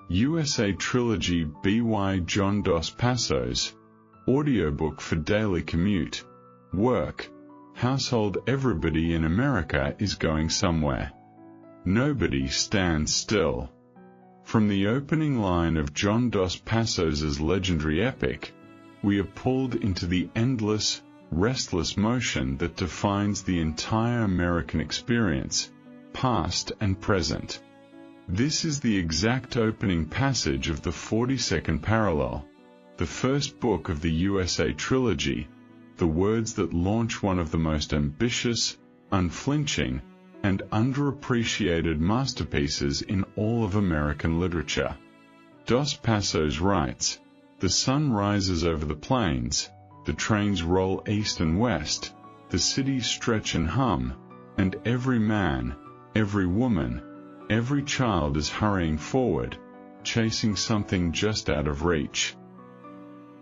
USA Trilogy by John Dos Passos, Audiobook for daily commute, work, household. Everybody in America is going somewhere. Nobody stands still. From the opening line of John Dos Passos's legendary epic, we are pulled into the endless, restless motion that defines the entire American experience, past and present. This is the exact opening passage of the 42nd parallel, the first book of the USA Trilogy, the words that launch one of the most ambitious, unflinching, and underappreciated masterpieces in all of American literature. Dos Passos writes, "The sun rises over the plains, the trains roll east and west, the cities stretch and hum, and every man, every woman, every child is hurrying forward, chasing something just out of reach."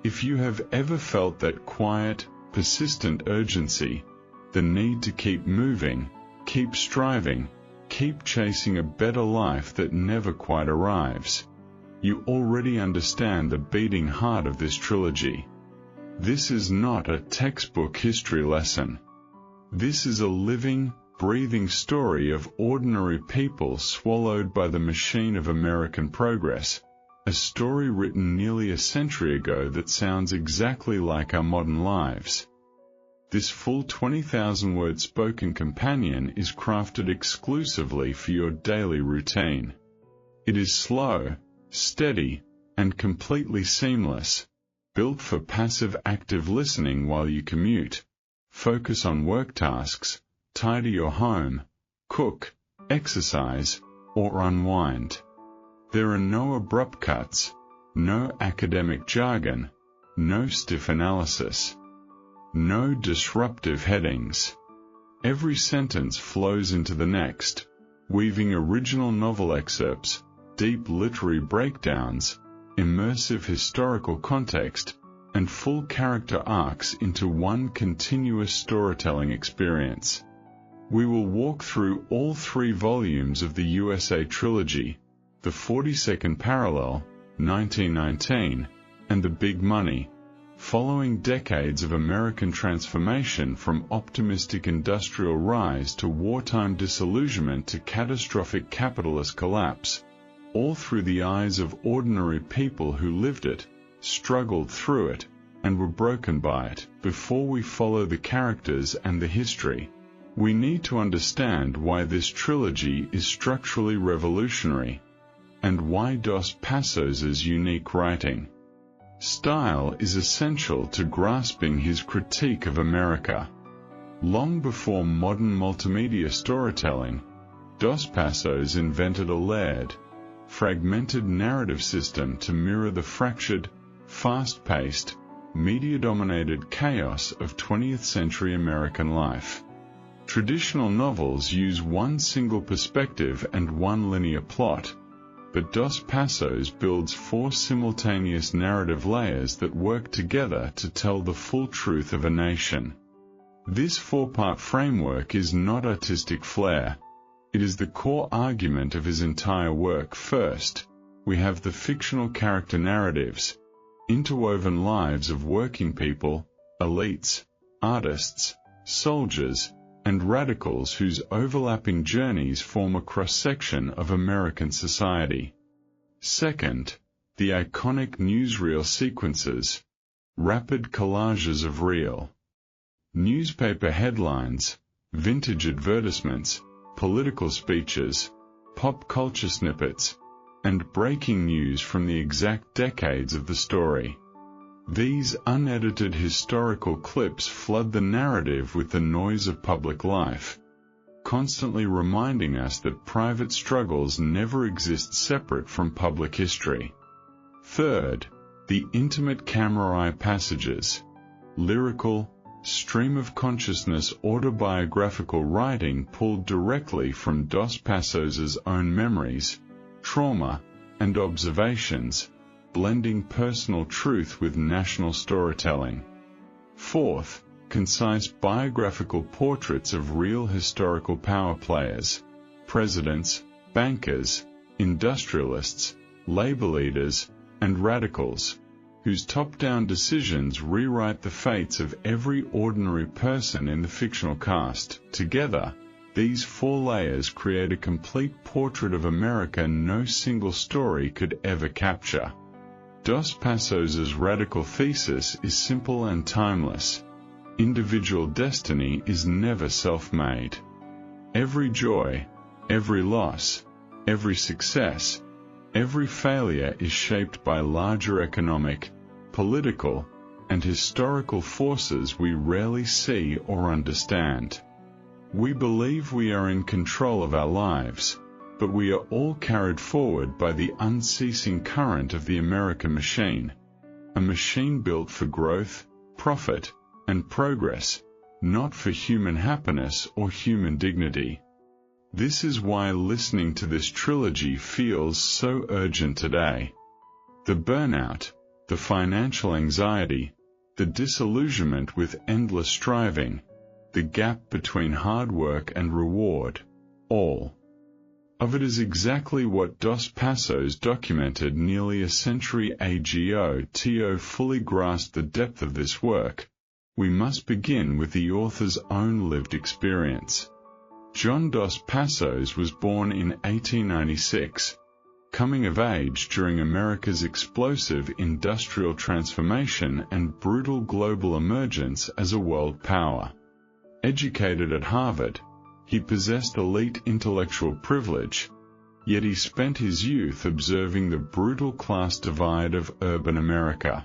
If you have ever felt that quiet, persistent urgency, the need to keep moving, keep striving, keep chasing a better life that never quite arrives, you already understand the beating heart of this trilogy. This is not a textbook history lesson. This is a living, breathing story of ordinary people swallowed by the machine of American progress, a story written nearly a century ago that sounds exactly like our modern lives. This full 20,000-word spoken companion is crafted exclusively for your daily routine. It is slow, steady, and completely seamless, built for passive active listening while you commute, focus on work tasks, tidy your home, cook, exercise, or unwind. There are no abrupt cuts, no academic jargon, no stiff analysis. No disruptive headings. Every sentence flows into the next, weaving original novel excerpts, deep literary breakdowns, immersive historical context, and full character arcs into one continuous storytelling experience. We will walk through all 3 volumes of the USA Trilogy, the 42nd Parallel, 1919, and The Big Money, following decades of American transformation from optimistic industrial rise to wartime disillusionment to catastrophic capitalist collapse, all through the eyes of ordinary people who lived it, struggled through it, and were broken by it. Before we follow the characters and the history, we need to understand why this trilogy is structurally revolutionary, and why Dos Passos's unique writing style is essential to grasping his critique of America. Long before modern multimedia storytelling, Dos Passos invented a layered, fragmented narrative system to mirror the fractured, fast-paced, media-dominated chaos of 20th century American life. Traditional novels use one single perspective and one linear plot, but Dos Passos builds 4 simultaneous narrative layers that work together to tell the full truth of a nation. This 4-part framework is not artistic flair. It is the core argument of his entire work. First, we have the fictional character narratives, interwoven lives of working people, elites, artists, soldiers, and radicals whose overlapping journeys form a cross-section of American society. Second, the iconic newsreel sequences, rapid collages of real newspaper headlines, vintage advertisements, political speeches, pop culture snippets, and breaking news from the exact decades of the story. These unedited historical clips flood the narrative with the noise of public life, constantly reminding us that private struggles never exist separate from public history. Third, the intimate camera eye passages, lyrical, stream-of-consciousness autobiographical writing pulled directly from Dos Passos's own memories, trauma, and observations, blending personal truth with national storytelling. Fourth, concise biographical portraits of real historical power players, presidents, bankers, industrialists, labor leaders, and radicals, whose top-down decisions rewrite the fates of every ordinary person in the fictional cast. Together, these four layers create a complete portrait of America no single story could ever capture. Dos Passos's radical thesis is simple and timeless. Individual destiny is never self-made. Every joy, every loss, every success, every failure is shaped by larger economic, political, and historical forces we rarely see or understand. We believe we are in control of our lives, but we are all carried forward by the unceasing current of the American machine, a machine built for growth, profit, and progress, not for human happiness or human dignity. This is why listening to this trilogy feels so urgent today. The burnout, the financial anxiety, the disillusionment with endless striving, the gap between hard work and reward, all of it is exactly what Dos Passos documented nearly a century ago. To fully grasp the depth of this work, we must begin with the author's own lived experience. John Dos Passos was born in 1896, coming of age during America's explosive industrial transformation and brutal global emergence as a world power. Educated at Harvard, he possessed elite intellectual privilege, yet he spent his youth observing the brutal class divide of urban America.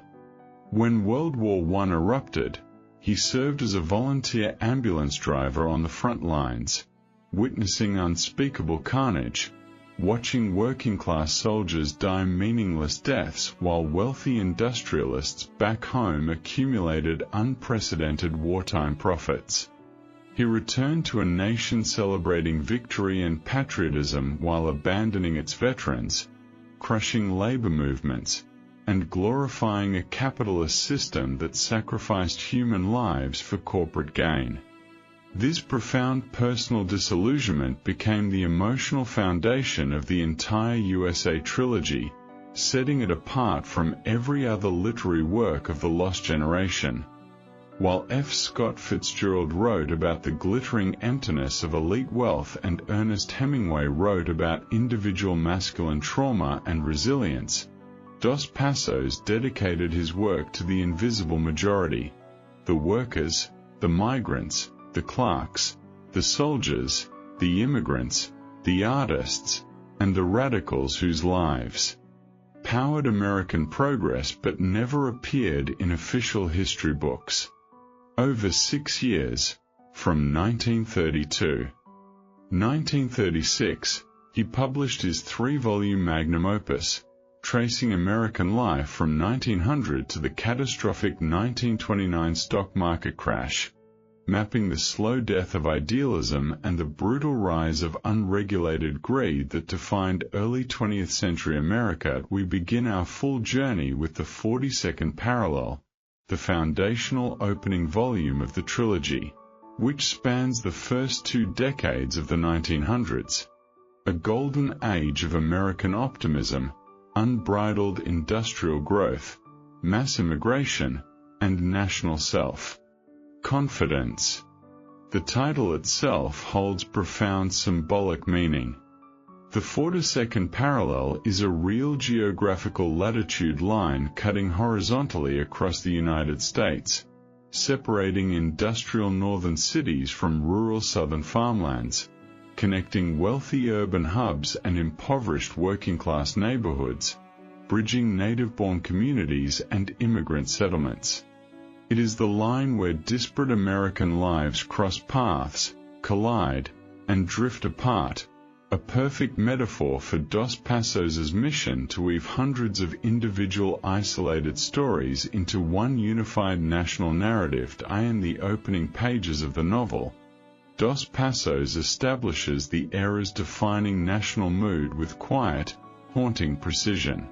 When World War I erupted, he served as a volunteer ambulance driver on the front lines, witnessing unspeakable carnage, watching working-class soldiers die meaningless deaths while wealthy industrialists back home accumulated unprecedented wartime profits. He returned to a nation celebrating victory and patriotism while abandoning its veterans, crushing labor movements, and glorifying a capitalist system that sacrificed human lives for corporate gain. This profound personal disillusionment became the emotional foundation of the entire USA Trilogy, setting it apart from every other literary work of the lost generation. While F. Scott Fitzgerald wrote about the glittering emptiness of elite wealth and Ernest Hemingway wrote about individual masculine trauma and resilience, Dos Passos dedicated his work to the invisible majority, the workers, the migrants, the clerks, the soldiers, the immigrants, the artists, and the radicals whose lives powered American progress but never appeared in official history books. Over 6 years, from 1930 to 1936, he published his 3-volume magnum opus, tracing American life from 1900 to the catastrophic 1929 stock market crash, mapping the slow death of idealism and the brutal rise of unregulated greed that defined early 20th century America. We begin our full journey with the 42nd parallel, the foundational opening volume of the trilogy, which spans the first 2 decades of the 1900s, a golden age of American optimism, unbridled industrial growth, mass immigration, and national self-confidence. The title itself holds profound symbolic meaning. The 42nd parallel is a real geographical latitude line cutting horizontally across the United States, separating industrial northern cities from rural southern farmlands, connecting wealthy urban hubs and impoverished working-class neighborhoods, bridging native-born communities and immigrant settlements. It is the line where disparate American lives cross paths, collide, and drift apart, a perfect metaphor for Dos Passos's mission to weave hundreds of individual isolated stories into one unified national narrative. In the opening pages of the novel, Dos Passos establishes the era's defining national mood with quiet, haunting precision.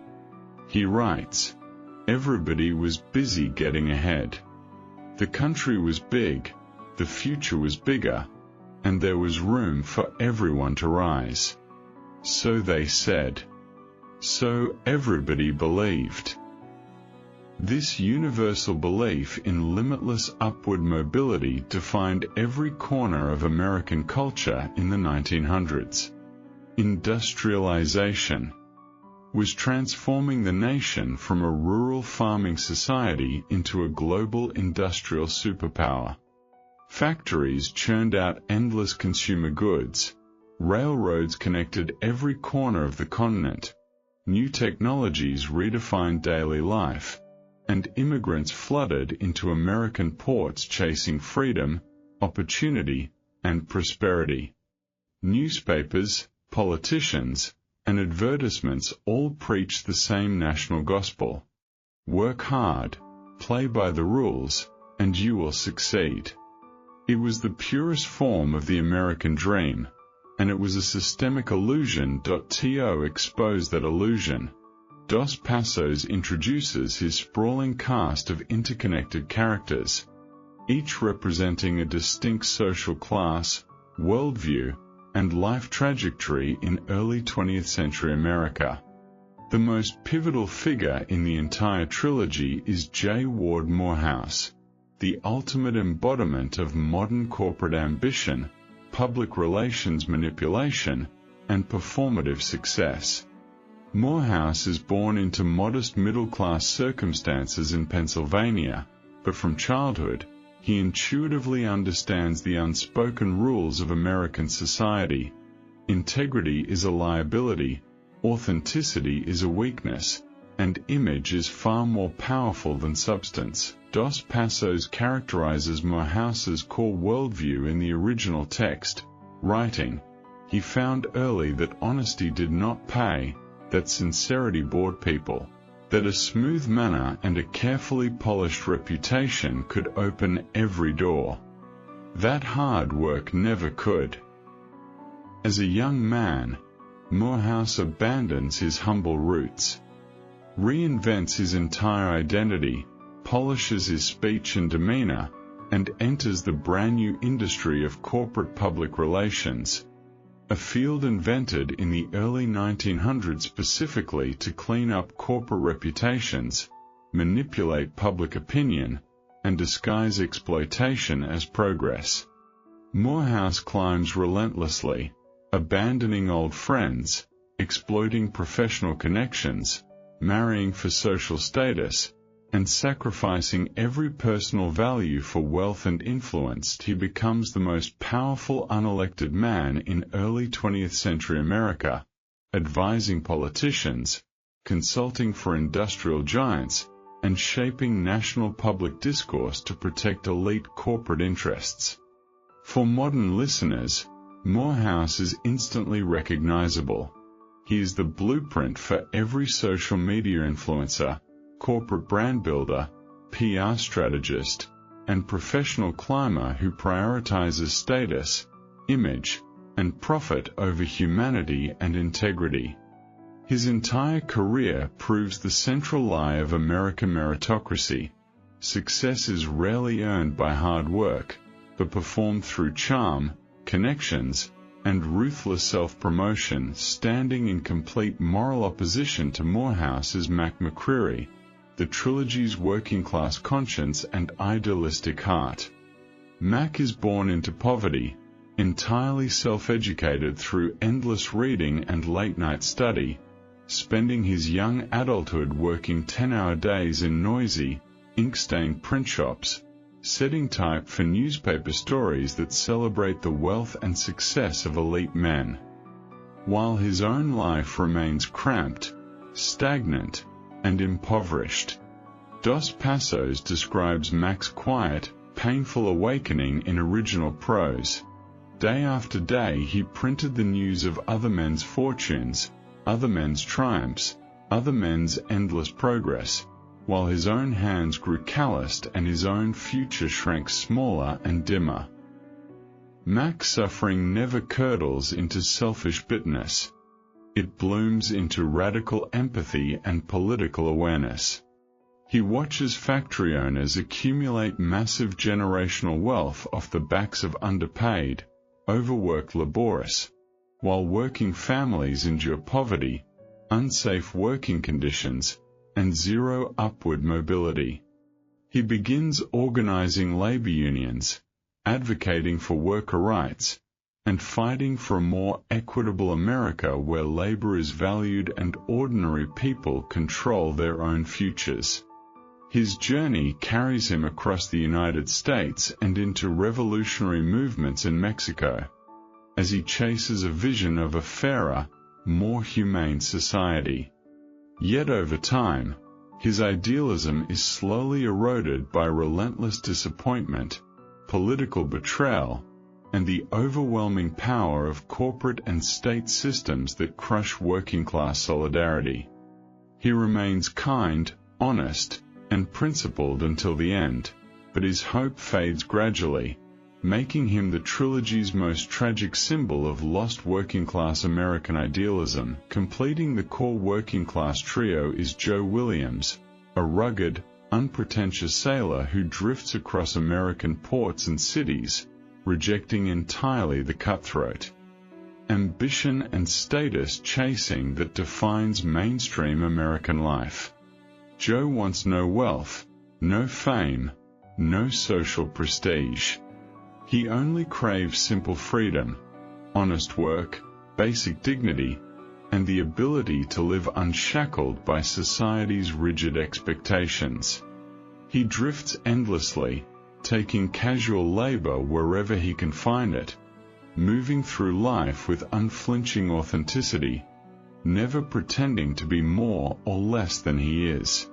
He writes, "Everybody was busy getting ahead. The country was big, the future was bigger, and there was room for everyone to rise. So they said. so everybody believed. This universal belief in limitless upward mobility defined every corner of American culture in the 1900s. Industrialization was transforming the nation from a rural farming society into a global industrial superpower. Factories churned out endless consumer goods. Railroads connected every corner of the continent. New technologies redefined daily life, and immigrants flooded into American ports chasing freedom, opportunity, and prosperity. Newspapers, politicians, and advertisements all preached the same national gospel. Work hard, play by the rules, and you will succeed. It was the purest form of the American dream, and it was a systemic illusion. To expose that illusion, Dos Passos introduces his sprawling cast of interconnected characters, each representing a distinct social class, worldview, and life trajectory in early 20th century America. The most pivotal figure in the entire trilogy is J. Ward Moorehouse, the ultimate embodiment of modern corporate ambition, public relations manipulation, and performative success. Moorehouse is born into modest middle-class circumstances in Pennsylvania, but from childhood, he intuitively understands the unspoken rules of American society. Integrity is a liability, authenticity is a weakness, and image is far more powerful than substance. Dos Passos characterizes Moorehouse's core worldview in the original text, writing, "He found early that honesty did not pay, that sincerity bored people, that a smooth manner and a carefully polished reputation could open every door. That hard work never could." As a young man, Moorehouse abandons his humble roots, reinvents his entire identity, polishes his speech and demeanor, and enters the brand new industry of corporate public relations, a field invented in the early 1900s specifically to clean up corporate reputations, manipulate public opinion, and disguise exploitation as progress. Moorehouse climbs relentlessly, abandoning old friends, exploiting professional connections, marrying for social status, and sacrificing every personal value for wealth and influence. He becomes the most powerful unelected man in early 20th century America, advising politicians, consulting for industrial giants, and shaping national public discourse to protect elite corporate interests. For modern listeners, Moorehouse is instantly recognizable. He is the blueprint for every social media influencer, corporate brand builder, PR strategist, and professional climber who prioritizes status, image, and profit over humanity and integrity. His entire career proves the central lie of American meritocracy. Success is rarely earned by hard work, but performed through charm, connections, and ruthless self-promotion. Standing in complete moral opposition to Moorehouse is McCreary, the trilogy's working-class conscience and idealistic heart. Mac is born into poverty, entirely self-educated through endless reading and late-night study, spending his young adulthood working 10-hour days in noisy, ink-stained print shops, setting type for newspaper stories that celebrate the wealth and success of elite men. While his own life remains cramped, stagnant, and impoverished. Dos Passos describes Mac's quiet, painful awakening in original prose. Day after day he printed the news of other men's fortunes, other men's triumphs, other men's endless progress, while his own hands grew calloused and his own future shrank smaller and dimmer. Mac's suffering never curdles into selfish bitterness. It blooms into radical empathy and political awareness. He watches factory owners accumulate massive generational wealth off the backs of underpaid, overworked laborers, while working families endure poverty, unsafe working conditions, and zero upward mobility. He begins organizing labor unions, advocating for worker rights, and fighting for a more equitable America where labor is valued and ordinary people control their own futures. His journey carries him across the United States and into revolutionary movements in Mexico, as he chases a vision of a fairer, more humane society. Yet over time, his idealism is slowly eroded by relentless disappointment, political betrayal, and the overwhelming power of corporate and state systems that crush working-class solidarity. He remains kind, honest, and principled until the end, but his hope fades gradually, making him the trilogy's most tragic symbol of lost working-class American idealism. Completing the core working-class trio is Joe Williams, a rugged, unpretentious sailor who drifts across American ports and cities, rejecting entirely the cutthroat, ambition and status chasing that defines mainstream American life. Joe wants no wealth, no fame, no social prestige. He only craves simple freedom, honest work, basic dignity, and the ability to live unshackled by society's rigid expectations. He drifts endlessly, taking casual labor wherever he can find it, moving through life with unflinching authenticity, never pretending to be more or less than he is.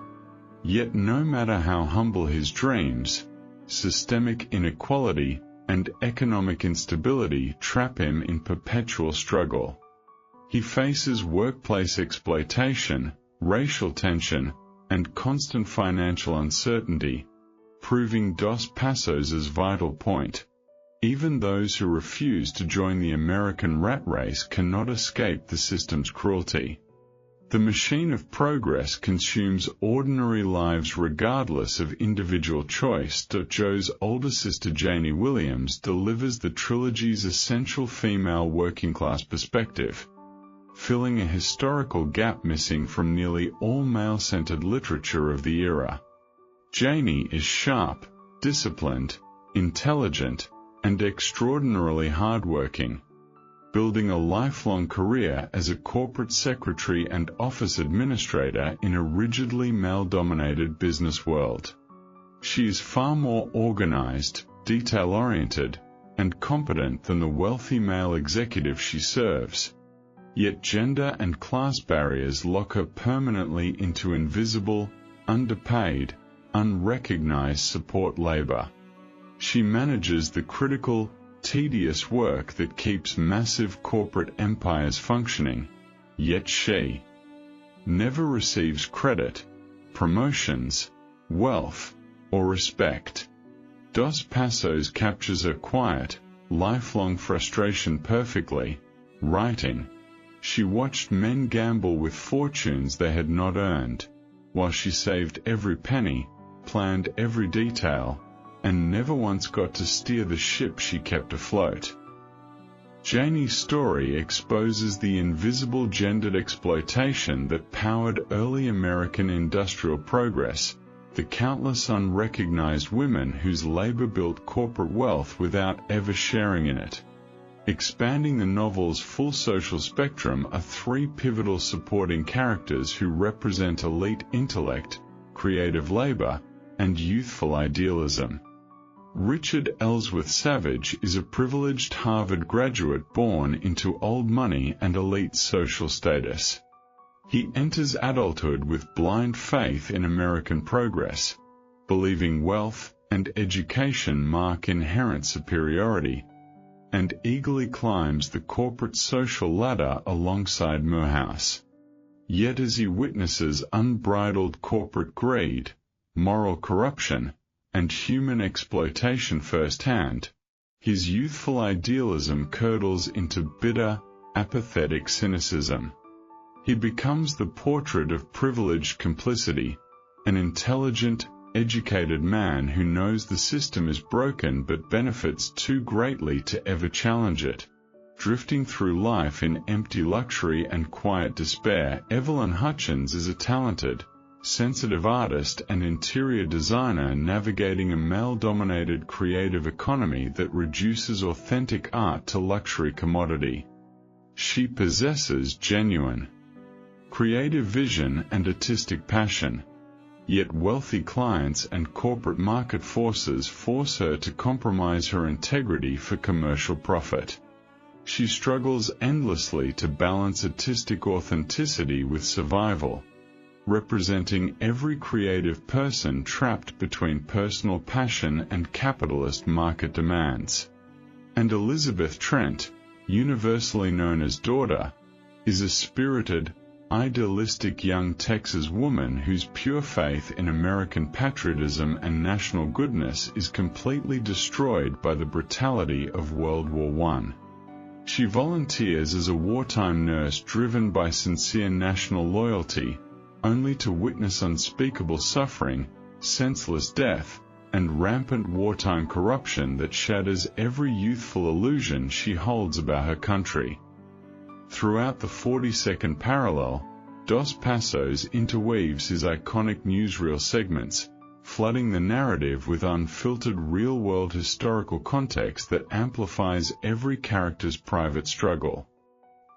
Yet no matter how humble his dreams, systemic inequality and economic instability trap him in perpetual struggle. He faces workplace exploitation, racial tension, and constant financial uncertainty, proving Dos Passos' vital point. Even those who refuse to join the American rat race cannot escape the system's cruelty. The machine of progress consumes ordinary lives regardless of individual choice. Joe's older sister Janey Williams delivers the trilogy's essential female working-class perspective, filling a historical gap missing from nearly all male-centered literature of the era. Janey is sharp, disciplined, intelligent, and extraordinarily hardworking, building a lifelong career as a corporate secretary and office administrator in a rigidly male-dominated business world. She is far more organized, detail-oriented, and competent than the wealthy male executive she serves. Yet gender and class barriers lock her permanently into invisible, underpaid, unrecognized support labor. She manages the critical, tedious work that keeps massive corporate empires functioning, yet she never receives credit, promotions, wealth, or respect. Dos Passos captures her quiet, lifelong frustration perfectly, writing, "She watched men gamble with fortunes they had not earned, while she saved every penny, planned every detail, and never once got to steer the ship she kept afloat." Janey's story exposes the invisible gendered exploitation that powered early American industrial progress, the countless unrecognized women whose labor built corporate wealth without ever sharing in it. Expanding the novel's full social spectrum are three pivotal supporting characters who represent elite intellect, creative labor, and youthful idealism. Richard Ellsworth Savage is a privileged Harvard graduate born into old money and elite social status. He enters adulthood with blind faith in American progress, believing wealth and education mark inherent superiority, and eagerly climbs the corporate social ladder alongside Moorehouse. Yet as he witnesses unbridled corporate greed, moral corruption, and human exploitation firsthand, his youthful idealism curdles into bitter, apathetic cynicism. He becomes the portrait of privileged complicity, an intelligent, educated man who knows the system is broken but benefits too greatly to ever challenge it, drifting through life in empty luxury and quiet despair. Eveline Hutchins is a talented, sensitive artist and interior designer navigating a male-dominated creative economy that reduces authentic art to luxury commodity. She possesses genuine creative vision and artistic passion, yet wealthy clients and corporate market forces force her to compromise her integrity for commercial profit. She struggles endlessly to balance artistic authenticity with survival, representing every creative person trapped between personal passion and capitalist market demands. And Elizabeth Trent, universally known as Daughter, is a spirited, idealistic young Texas woman whose pure faith in American patriotism and national goodness is completely destroyed by the brutality of World War I. She volunteers as a wartime nurse driven by sincere national loyalty, only to witness unspeakable suffering, senseless death, and rampant wartime corruption that shatters every youthful illusion she holds about her country. Throughout the 42nd parallel, Dos Passos interweaves his iconic newsreel segments, flooding the narrative with unfiltered real-world historical context that amplifies every character's private struggle.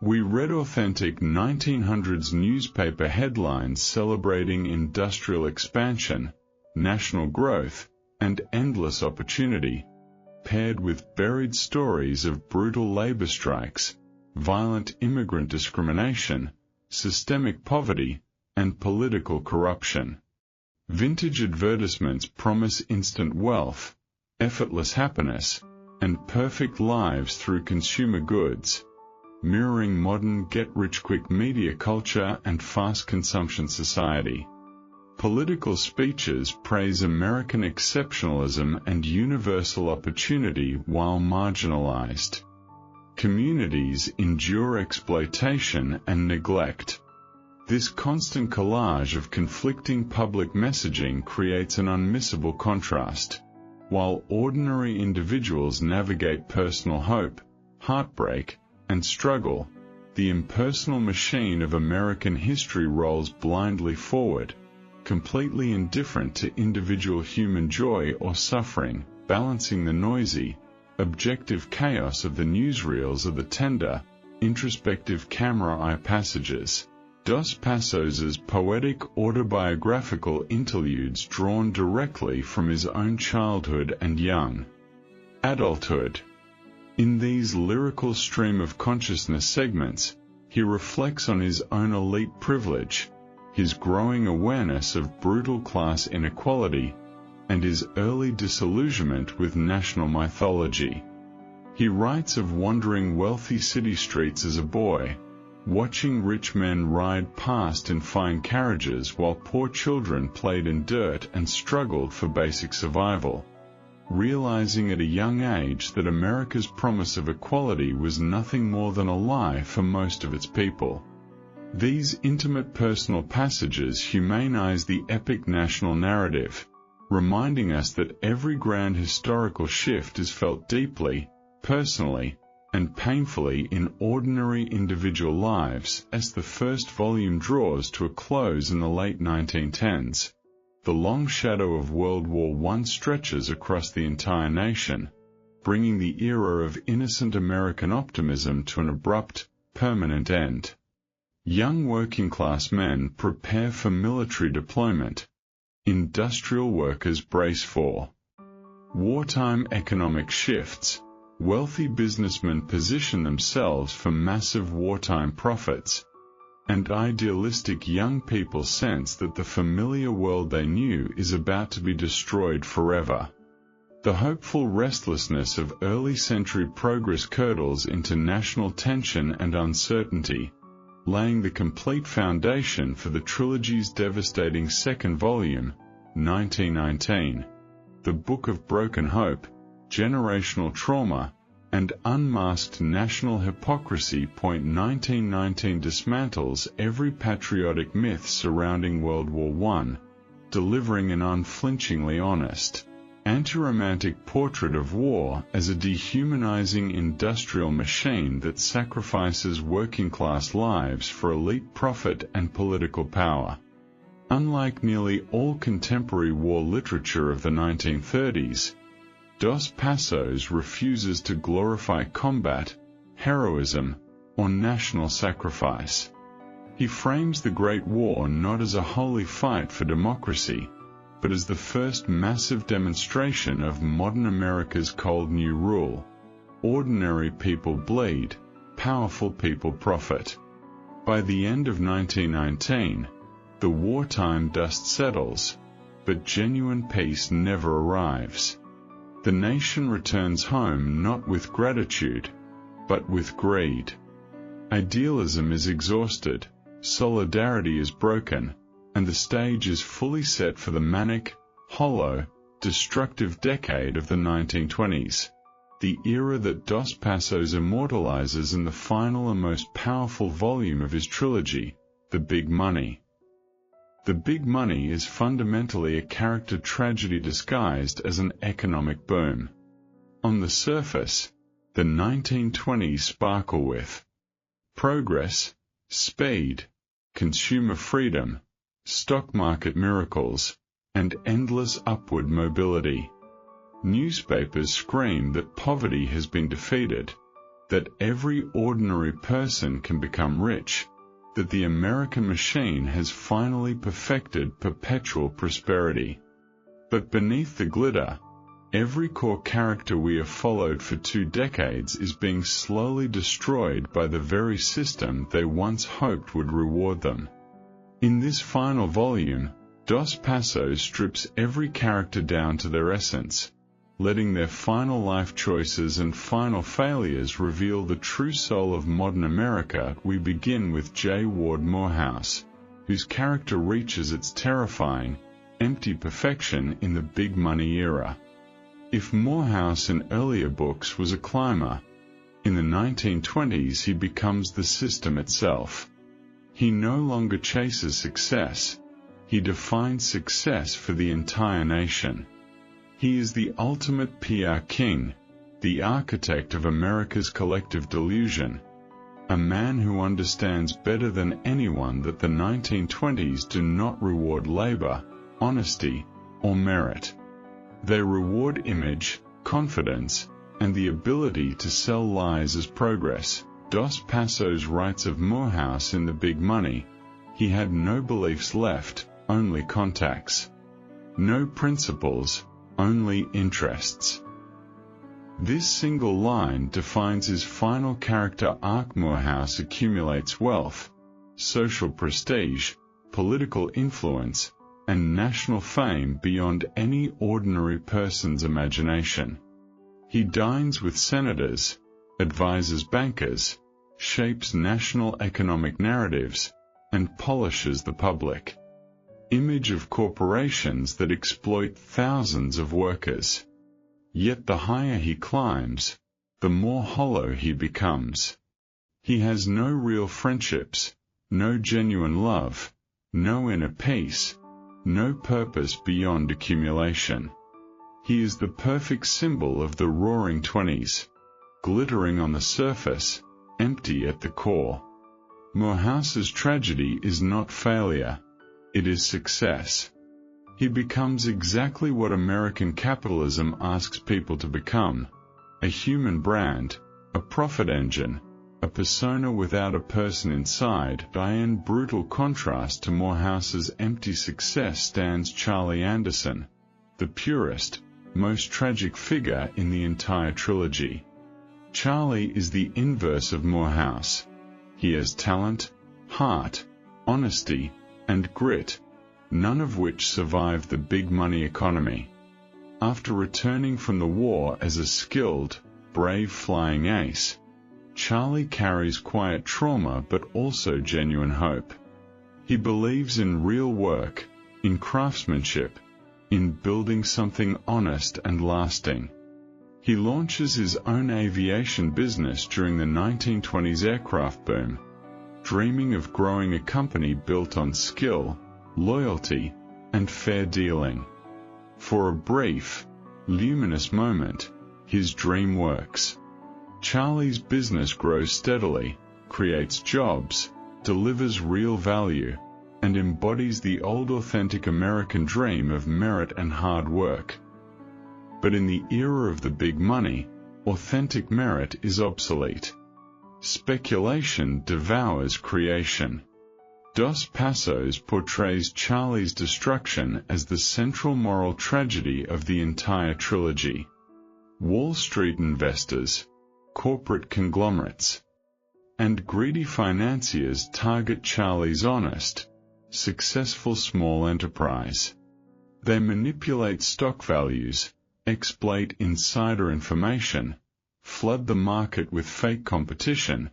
We read authentic 1900s newspaper headlines celebrating industrial expansion, national growth, and endless opportunity, paired with buried stories of brutal labor strikes, violent immigrant discrimination, systemic poverty, and political corruption. Vintage advertisements promise instant wealth, effortless happiness, and perfect lives through consumer goods, mirroring modern get-rich-quick media culture and fast consumption society. Political speeches praise American exceptionalism and universal opportunity while marginalized communities endure exploitation and neglect. This constant collage of conflicting public messaging creates an unmissable contrast. While ordinary individuals navigate personal hope, heartbreak, and struggle, the impersonal machine of American history rolls blindly forward, completely indifferent to individual human joy or suffering, balancing the noisy, objective chaos of the newsreels of the tender, introspective camera eye passages. Dos Passos's poetic autobiographical interludes drawn directly from his own childhood and young adulthood. In these lyrical stream of consciousness segments, he reflects on his own elite privilege, his growing awareness of brutal class inequality, and his early disillusionment with national mythology. He writes of wandering wealthy city streets as a boy, watching rich men ride past in fine carriages while poor children played in dirt and struggled for basic survival, realizing at a young age that America's promise of equality was nothing more than a lie for most of its people. These intimate personal passages humanize the epic national narrative, reminding us that every grand historical shift is felt deeply, personally, and painfully in ordinary individual lives. As the first volume draws to a close in the late 1910s, the long shadow of World War I stretches across the entire nation, bringing the era of innocent American optimism to an abrupt, permanent end. Young working-class men prepare for military deployment. Industrial workers brace for wartime economic shifts. Wealthy businessmen position themselves for massive wartime profits, and idealistic young people sense that the familiar world they knew is about to be destroyed forever. The hopeful restlessness of early century progress curdles into national tension and uncertainty, laying the complete foundation for the trilogy's devastating second volume, 1919, The Book of Broken Hope, Generational Trauma, and Unmasked National Hypocrisy. 1919 dismantles every patriotic myth surrounding World War I, delivering an unflinchingly honest, anti-romantic portrait of war as a dehumanizing industrial machine that sacrifices working-class lives for elite profit and political power. Unlike nearly all contemporary war literature of the 1930s, Dos Passos refuses to glorify combat, heroism, or national sacrifice. He frames the Great War not as a holy fight for democracy, but as the first massive demonstration of modern America's Cold New Rule: ordinary people bleed, powerful people profit. By the end of 1919, the wartime dust settles, but genuine peace never arrives. The nation returns home not with gratitude, but with greed. Idealism is exhausted, solidarity is broken, and the stage is fully set for the manic, hollow, destructive decade of the 1920s, the era that Dos Passos immortalizes in the final and most powerful volume of his trilogy, The Big Money. The Big Money is fundamentally a character tragedy disguised as an economic boom. On the surface, the 1920s sparkle with progress, speed, consumer freedom, stock market miracles, and endless upward mobility. Newspapers scream that poverty has been defeated, that every ordinary person can become rich, that the American machine has finally perfected perpetual prosperity. But beneath the glitter, every core character we have followed for 2 decades is being slowly destroyed by the very system they once hoped would reward them. In this final volume, Dos Passos strips every character down to their essence, letting their final life choices and final failures reveal the true soul of modern America. We begin with J. Ward Moorehouse, whose character reaches its terrifying, empty perfection in the Big Money era. If Moorehouse in earlier books was a climber, in the 1920s he becomes the system itself. He no longer chases success, he defines success for the entire nation. He is the ultimate PR king, the architect of America's collective delusion, a man who understands better than anyone that the 1920s do not reward labor, honesty, or merit. They reward image, confidence, and the ability to sell lies as progress. Dos Passos writes of Moorehouse in The Big Money: he had no beliefs left, only contacts. No principles, only interests. This single line defines his final character arc. Moorehouse accumulates wealth, social prestige, political influence, and national fame beyond any ordinary person's imagination. He dines with senators, advises bankers, shapes national economic narratives, and polishes the public image of corporations that exploit thousands of workers. Yet the higher he climbs, the more hollow he becomes. He has no real friendships, no genuine love, no inner peace, no purpose beyond accumulation. He is the perfect symbol of the roaring 20s, glittering on the surface, empty at the core. Moorehouse's tragedy is not failure, it is success. He becomes exactly what American capitalism asks people to become: a human brand, a profit engine, a persona without a person inside. In brutal contrast to Moorehouse's empty success stands Charley Anderson, the purest, most tragic figure in the entire trilogy. Charley is the inverse of Moorehouse. He has talent, heart, honesty, and grit, none of which survived the big money economy. After returning from the war as a skilled, brave flying ace, Charley carries quiet trauma but also genuine hope. He believes in real work, in craftsmanship, in building something honest and lasting. He launches his own aviation business during the 1920s aircraft boom, dreaming of growing a company built on skill, loyalty, and fair dealing. For a brief, luminous moment, his dream works. Charley's business grows steadily, creates jobs, delivers real value, and embodies the old authentic American dream of merit and hard work. But in the era of the big money, authentic merit is obsolete. Speculation devours creation. Dos Passos portrays Charley's destruction as the central moral tragedy of the entire trilogy. Wall Street investors, corporate conglomerates, and greedy financiers target Charley's honest, successful small enterprise. They manipulate stock values, exploit insider information, flood the market with fake competition,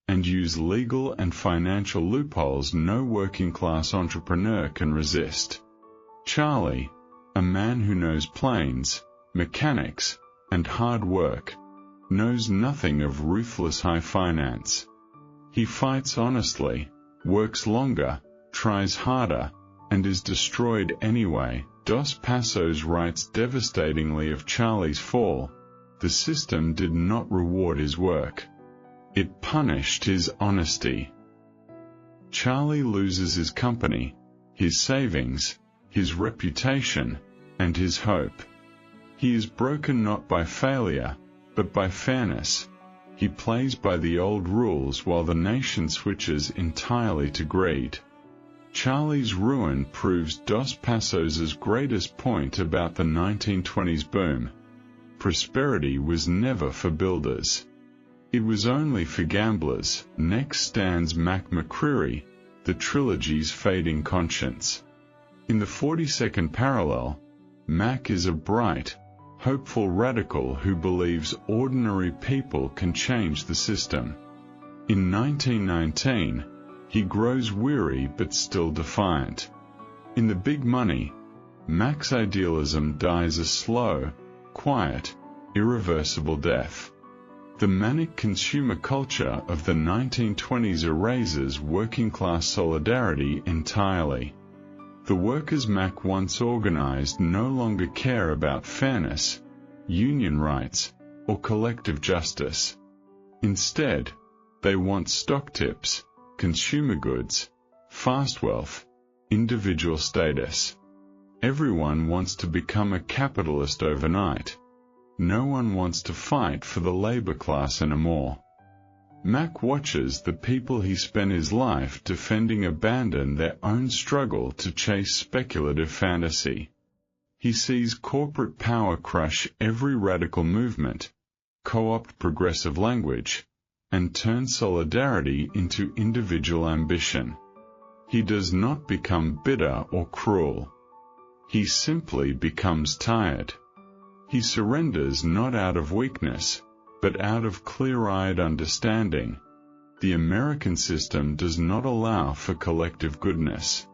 and use legal and financial loopholes no working-class entrepreneur can resist. Charley, a man who knows planes, mechanics, and hard work, knows nothing of ruthless high finance. He fights honestly, works longer, tries harder, and is destroyed anyway. Dos Passos writes devastatingly of Charley's fall. The system did not reward his work. It punished his honesty. Charley loses his company, his savings, his reputation, and his hope. He is broken not by failure, but by fairness. He plays by the old rules while the nation switches entirely to greed. Charley's ruin proves Dos Passos's greatest point about the 1920s boom. Prosperity was never for builders. It was only for gamblers. Next stands McCreary, the trilogy's fading conscience. In the 42nd parallel, Mac is a bright, hopeful radical who believes ordinary people can change the system. In 1919, he grows weary but still defiant. In The Big Money, Mac's idealism dies a slow, quiet, irreversible death. The manic consumer culture of the 1920s erases working-class solidarity entirely. The workers Mac once organized no longer care about fairness, union rights, or collective justice. Instead, they want stock tips, consumer goods, fast wealth, individual status. Everyone wants to become a capitalist overnight. No one wants to fight for the labor class anymore. Mac watches the people he spent his life defending abandon their own struggle to chase speculative fantasy. He sees corporate power crush every radical movement, co-opt progressive language, and turn solidarity into individual ambition. He does not become bitter or cruel. He simply becomes tired. He surrenders not out of weakness, but out of clear-eyed understanding. The American system does not allow for collective goodness.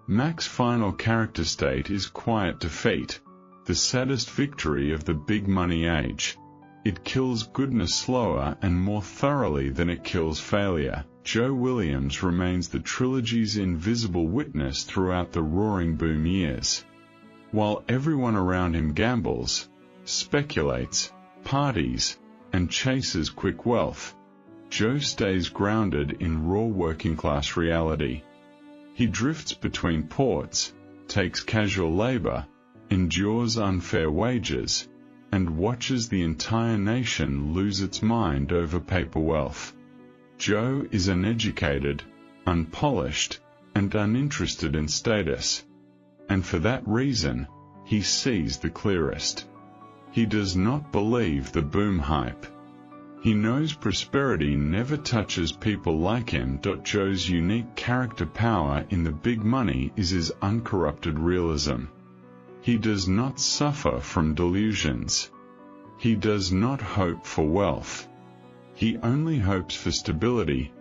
Mac's final character state is quiet defeat, the saddest victory of the big money age. It kills goodness slower and more thoroughly than it kills failure. Joe Williams remains the trilogy's invisible witness throughout the roaring boom years. While everyone around him gambles, speculates, parties, and chases quick wealth, Joe stays grounded in raw working-class reality. He drifts between ports, takes casual labor, endures unfair wages, and watches the entire nation lose its mind over paper wealth. Joe is uneducated, unpolished, and uninterested in status, and for that reason, he sees the clearest. He does not believe the boom hype. He knows prosperity never touches people like him. Joe's unique character power in The Big Money is his uncorrupted realism. He does not suffer from delusions. He does not hope for wealth. He only hopes for stability,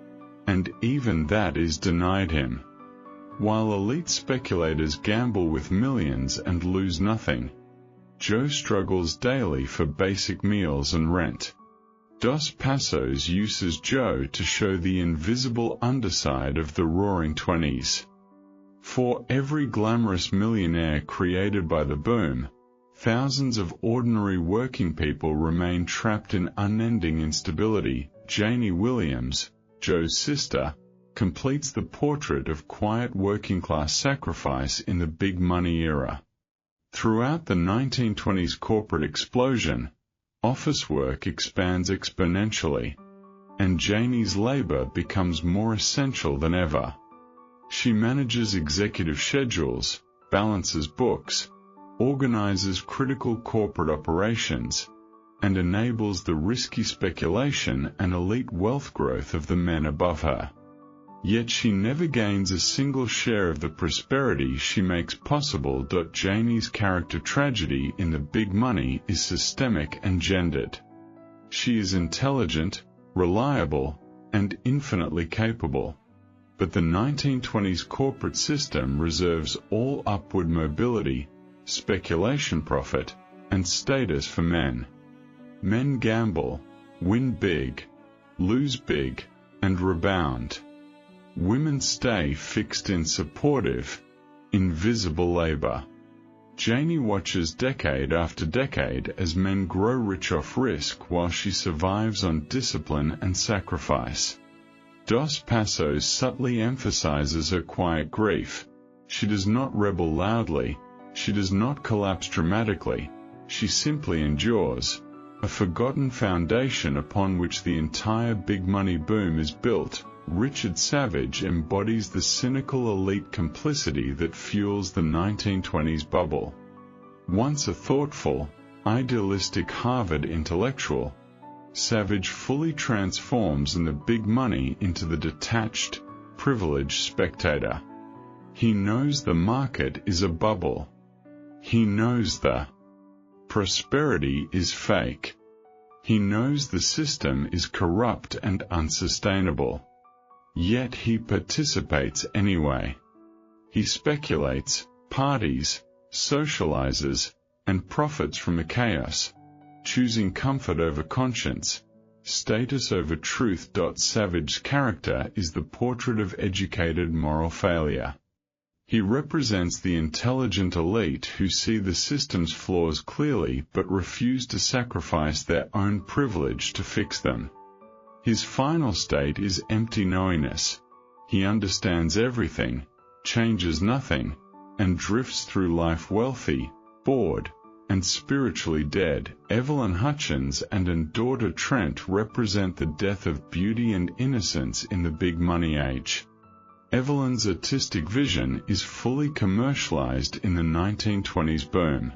and even that is denied him. While elite speculators gamble with millions and lose nothing, Joe struggles daily for basic meals and rent. Dos Passos uses Joe to show the invisible underside of the roaring 20s. For every glamorous millionaire created by the boom, Thousands of ordinary working people remain trapped in unending instability. Janey Williams, Joe's sister, completes the portrait of quiet working-class sacrifice in the big money era. Throughout the 1920s corporate explosion, office work expands exponentially, and Janey's labor becomes more essential than ever. She manages executive schedules, balances books, organizes critical corporate operations, and enables the risky speculation and elite wealth growth of the men above her. Yet she never gains a single share of the prosperity she makes possible. Janey's character tragedy in the big money is systemic and gendered. She is intelligent, reliable, and infinitely capable. But the 1920s corporate system reserves all upward mobility, speculation profit, and status for men. Men gamble, win big, lose big, and rebound. Women stay fixed in supportive, invisible labor. Janey watches decade after decade as men grow rich off risk while she survives on discipline and sacrifice. Dos Passos subtly emphasizes her quiet grief. She does not rebel loudly, she does not collapse dramatically, she simply endures, a forgotten foundation upon which the entire big money boom is built. Richard Savage embodies the cynical elite complicity that fuels the 1920s bubble. Once a thoughtful, idealistic Harvard intellectual, Savage fully transforms in the big money into the detached, privileged spectator. He knows the market is a bubble. He knows the prosperity is fake. He knows the system is corrupt and unsustainable. Yet he participates anyway. He speculates, parties, socializes, and profits from the chaos, choosing comfort over conscience, status over truth. Savage's character is the portrait of educated moral failure. He represents the intelligent elite who see the system's flaws clearly but refuse to sacrifice their own privilege to fix them. His final state is empty knowingness. He understands everything, changes nothing, and drifts through life wealthy, bored, and spiritually dead. Eveline Hutchins and daughter Trent represent the death of beauty and innocence in the big money age. Eveline's artistic vision is fully commercialized in the 1920s boom.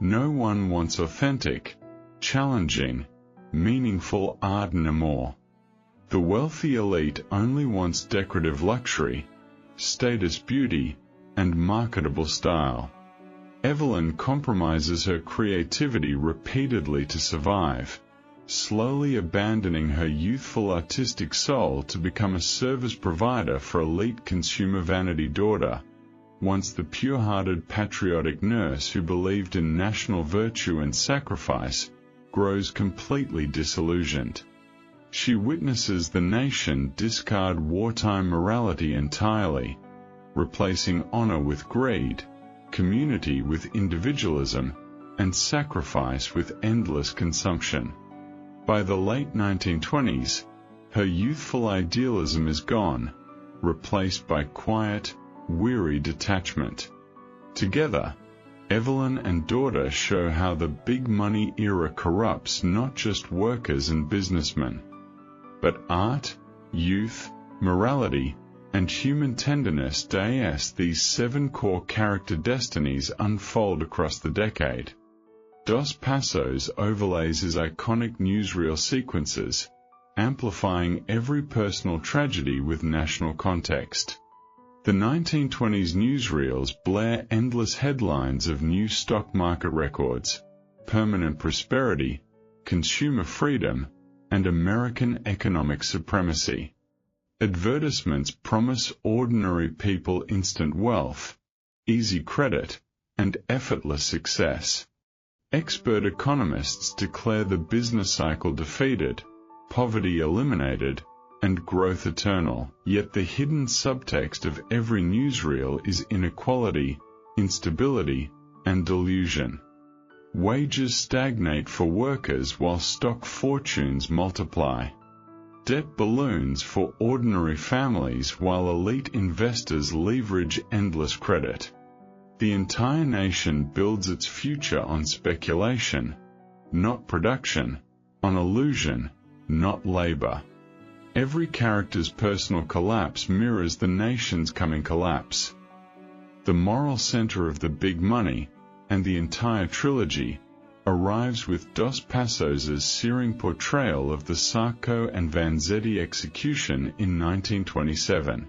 No one wants authentic, challenging, meaningful art anymore. The wealthy elite only wants decorative luxury, status beauty, and marketable style. Eveline compromises her creativity repeatedly to survive, slowly abandoning her youthful artistic soul to become a service provider for elite consumer vanity. Daughter, once the pure-hearted patriotic nurse who believed in national virtue and sacrifice, grows completely disillusioned. She witnesses the nation discard wartime morality entirely, replacing honor with greed, community with individualism, and sacrifice with endless consumption. By the late 1920s, her youthful idealism is gone, replaced by quiet, weary detachment. Together, Eveline and daughter show how the big money era corrupts not just workers and businessmen, but art, youth, morality, and human tenderness. These 7 core character destinies unfold across the decade. Dos Passos overlays his iconic newsreel sequences, amplifying every personal tragedy with national context. The 1920s newsreels blare endless headlines of new stock market records, permanent prosperity, consumer freedom, and American economic supremacy. Advertisements promise ordinary people instant wealth, easy credit, and effortless success. Expert economists declare the business cycle defeated, poverty eliminated, and growth eternal. Yet the hidden subtext of every newsreel is inequality, instability, and delusion. Wages stagnate for workers while stock fortunes multiply. Debt balloons for ordinary families while elite investors leverage endless credit. The entire nation builds its future on speculation, not production, on illusion, not labor. Every character's personal collapse mirrors the nation's coming collapse. The moral center of the big money, and the entire trilogy, arrives with Dos Passos's searing portrayal of the Sacco and Vanzetti execution in 1927.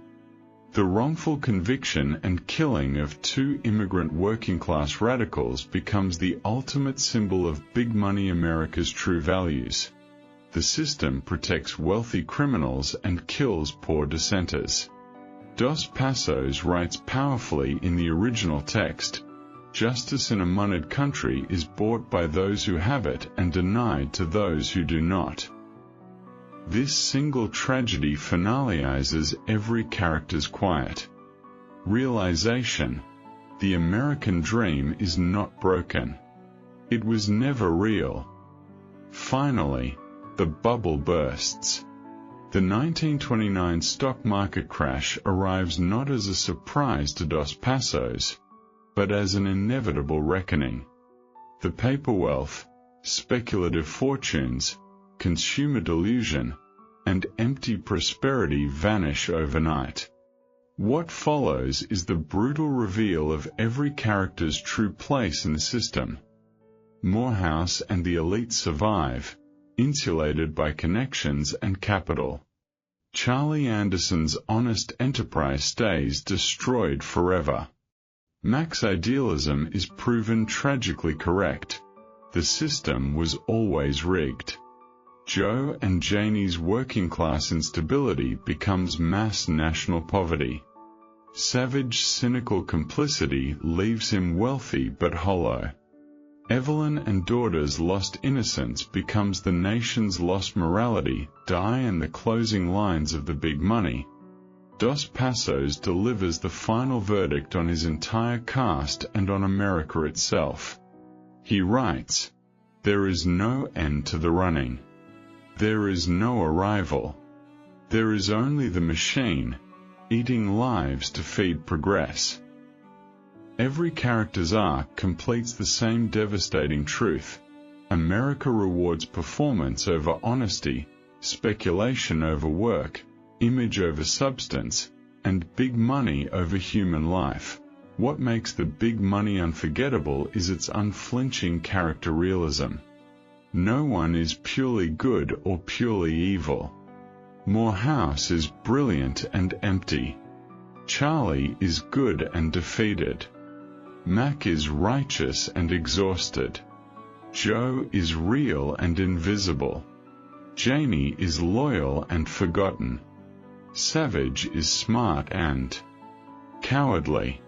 The wrongful conviction and killing of two immigrant working-class radicals becomes the ultimate symbol of big money America's true values. The system protects wealthy criminals and kills poor dissenters. Dos Passos writes powerfully in the original text, "Justice in a moneyed country is bought by those who have it and denied to those who do not." This single tragedy finalizes every character's quiet realization: the American dream is not broken. It was never real. Finally, the bubble bursts. The 1929 stock market crash arrives not as a surprise to Dos Passos, but as an inevitable reckoning. The paper wealth, speculative fortunes, consumer delusion, and empty prosperity vanish overnight. What follows is the brutal reveal of every character's true place in the system. Moorehouse and the elite survive, insulated by connections and capital. Charley Anderson's honest enterprise stays destroyed forever. Mac's idealism is proven tragically correct. The system was always rigged. Joe and Janey's working-class instability becomes mass national poverty. Savage, cynical complicity leaves him wealthy but hollow. Eveline and daughter's lost innocence becomes the nation's lost morality, die in the closing lines of The Big Money. Dos Passos delivers the final verdict on his entire cast and on America itself. He writes, "There is no end to the running. There is no arrival. There is only the machine, eating lives to feed progress." Every character's arc completes the same devastating truth. America rewards performance over honesty, speculation over work, image over substance, and big money over human life. What makes The Big Money unforgettable is its unflinching character realism. No one is purely good or purely evil. Moorehouse is brilliant and empty. Charley is good and defeated. Mac is righteous and exhausted. Joe is real and invisible. Janey is loyal and forgotten. Savage is smart and cowardly.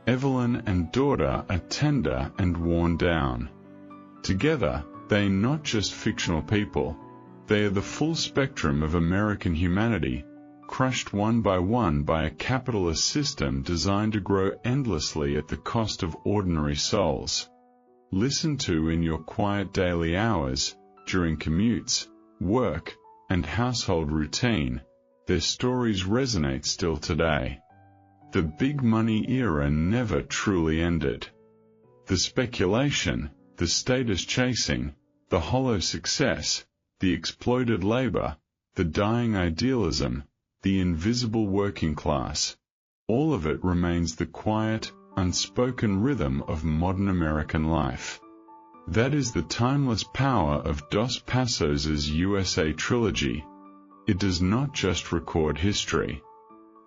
Eveline and daughter are tender and worn down. Together, they are not just fictional people, they are the full spectrum of American humanity, crushed one by a capitalist system designed to grow endlessly at the cost of ordinary souls. Listen to in your quiet daily hours, during commutes, work, and household routine. Their stories resonate still today. The big money era never truly ended. The speculation, the status chasing, the hollow success, the exploited labor, the dying idealism, the invisible working class, all of it remains the quiet, unspoken rhythm of modern American life. That is the timeless power of Dos Passos's USA Trilogy. It does not just record history.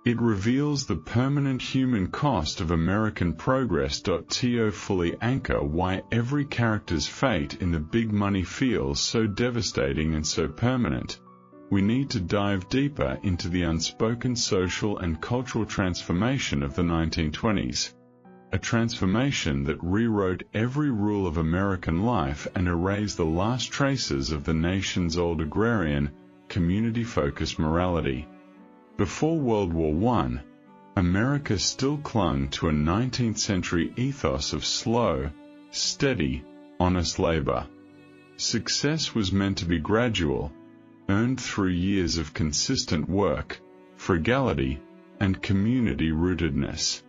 It reveals the permanent human cost of American progress. To fully anchor why every character's fate in The Big Money feels so devastating and so permanent, we need to dive deeper into the unspoken social and cultural transformation of the 1920s. A transformation that rewrote every rule of American life and erased the last traces of the nation's old agrarian, community-focused morality. Before World War I, America still clung to a 19th century ethos of slow, steady, honest labor. Success was meant to be gradual, earned through years of consistent work, frugality, and community-rootedness.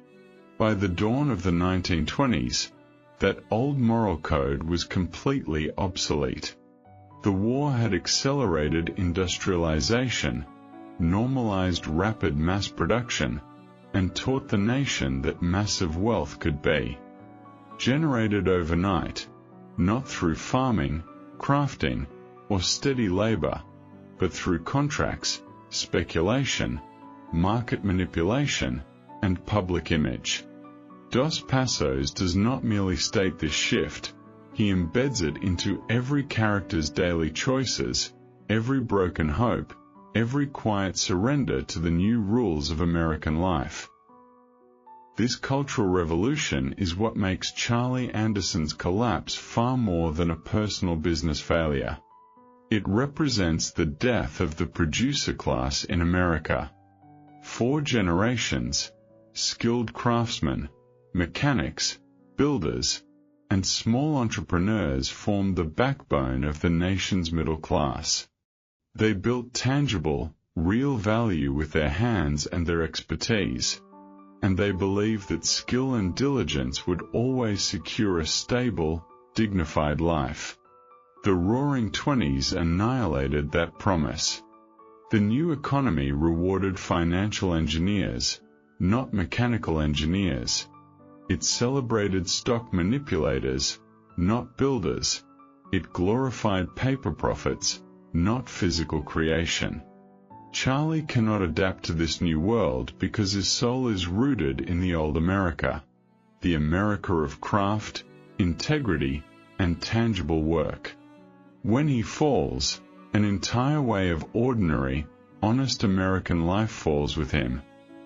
By the dawn of the 1920s, that old moral code was completely obsolete. The war had accelerated industrialization, normalized rapid mass production, and taught the nation that massive wealth could be generated overnight, not through farming, crafting, or steady labor, but through contracts, speculation, market manipulation, and public image. Dos Passos does not merely state this shift, he embeds it into every character's daily choices, every broken hope, every quiet surrender to the new rules of American life. This cultural revolution is what makes Charley Anderson's collapse far more than a personal business failure. It represents the death of the producer class in America. 4 generations, skilled craftsmen, mechanics, builders, and small entrepreneurs formed the backbone of the nation's middle class. They built tangible, real value with their hands and their expertise, and they believed that skill and diligence would always secure a stable, dignified life. The Roaring Twenties annihilated that promise. The new economy rewarded financial engineers, not mechanical engineers. It celebrated stock manipulators, not builders. It glorified paper profits, not physical creation. Charley cannot adapt to this new world because his soul is rooted in the old America, the America of craft, integrity, and tangible work. When he falls, an entire way of ordinary, honest American life falls with him,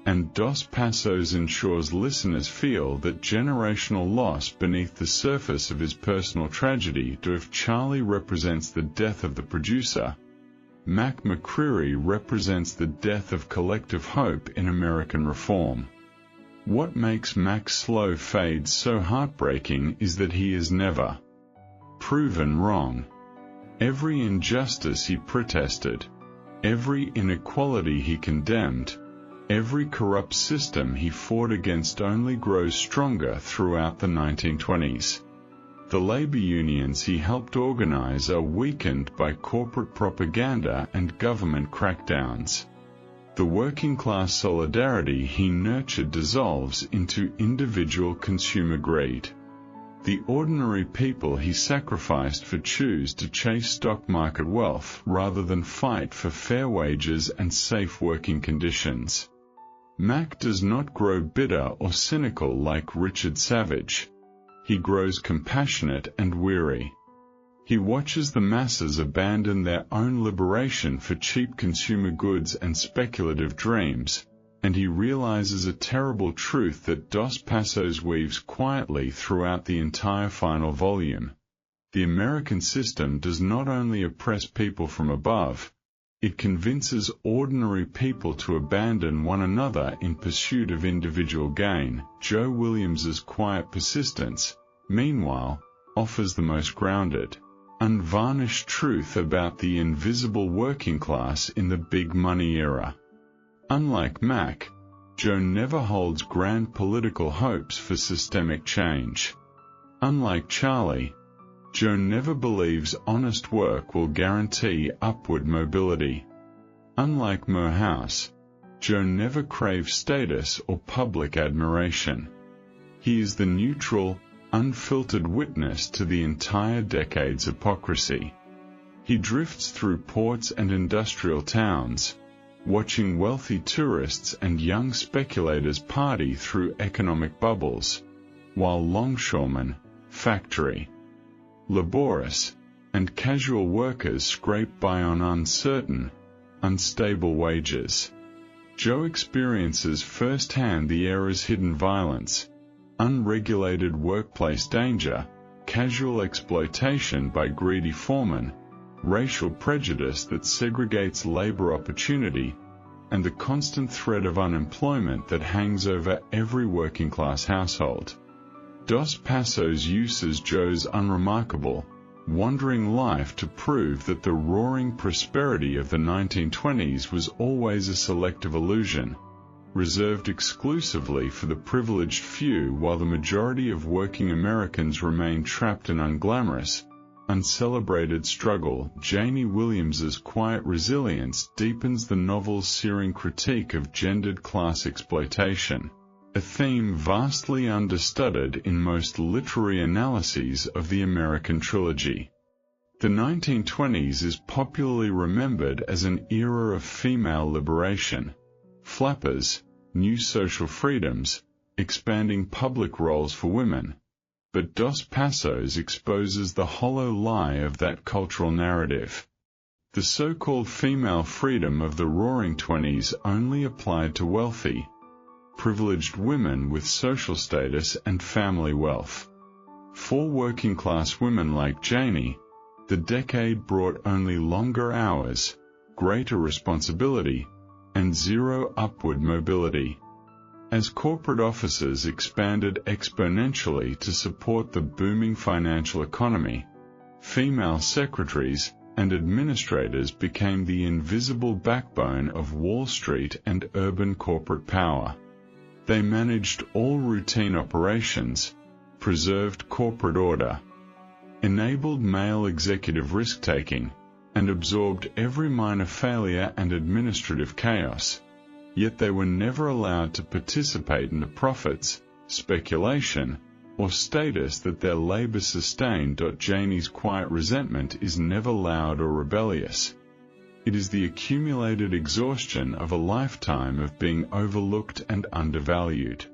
and Dos Passos ensures listeners feel that generational loss beneath the surface of his personal tragedy. If Charley represents the death of the producer, McCreary represents the death of collective hope in American reform. What makes Mac's slow fade so heartbreaking is that he is never proven wrong. Every injustice he protested, every inequality he condemned, every corrupt system he fought against only grows stronger throughout the 1920s. The labor unions he helped organize are weakened by corporate propaganda and government crackdowns. The working class solidarity he nurtured dissolves into individual consumer greed. The ordinary people he sacrificed choose to chase stock market wealth rather than fight for fair wages and safe working conditions. Mac does not grow bitter or cynical like Richard Savage. He grows compassionate and weary. He watches the masses abandon their own liberation for cheap consumer goods and speculative dreams, and he realizes a terrible truth that Dos Passos weaves quietly throughout the entire final volume. The American system does not only oppress people from above, it convinces ordinary people to abandon one another in pursuit of individual gain. Joe Williams's quiet persistence, meanwhile, offers the most grounded, unvarnished truth about the invisible working class in the big money era. Unlike Mac, Joe never holds grand political hopes for systemic change. Unlike Charley, Joe never believes honest work will guarantee upward mobility. Unlike Moorehouse, Joe never craves status or public admiration. He is the neutral, unfiltered witness to the entire decade's hypocrisy. He drifts through ports and industrial towns, watching wealthy tourists and young speculators party through economic bubbles, while longshoremen, factory, laborious, and casual workers scrape by on uncertain, unstable wages. Joe experiences firsthand the era's hidden violence, unregulated workplace danger, casual exploitation by greedy foremen, racial prejudice that segregates labor opportunity, and the constant threat of unemployment that hangs over every working-class household. Dos Passos uses Joe's unremarkable, wandering life to prove that the roaring prosperity of the 1920s was always a selective illusion, reserved exclusively for the privileged few while the majority of working Americans remained trapped in unglamorous, uncelebrated struggle. Janey Williams's quiet resilience deepens the novel's searing critique of gendered class exploitation, a theme vastly understudied in most literary analyses of the American trilogy. The 1920s is popularly remembered as an era of female liberation, flappers, new social freedoms, expanding public roles for women, but Dos Passos exposes the hollow lie of that cultural narrative. The so-called female freedom of the Roaring Twenties only applied to wealthy, privileged women with social status and family wealth. For working-class women like Janey, the decade brought only longer hours, greater responsibility, and zero upward mobility. As corporate offices expanded exponentially to support the booming financial economy, female secretaries and administrators became the invisible backbone of Wall Street and urban corporate power. They managed all routine operations, preserved corporate order, enabled male executive risk-taking, and absorbed every minor failure and administrative chaos. Yet they were never allowed to participate in the profits, speculation, or status that their labor sustained. Janey's quiet resentment is never loud or rebellious. It is the accumulated exhaustion of a lifetime of being overlooked and undervalued.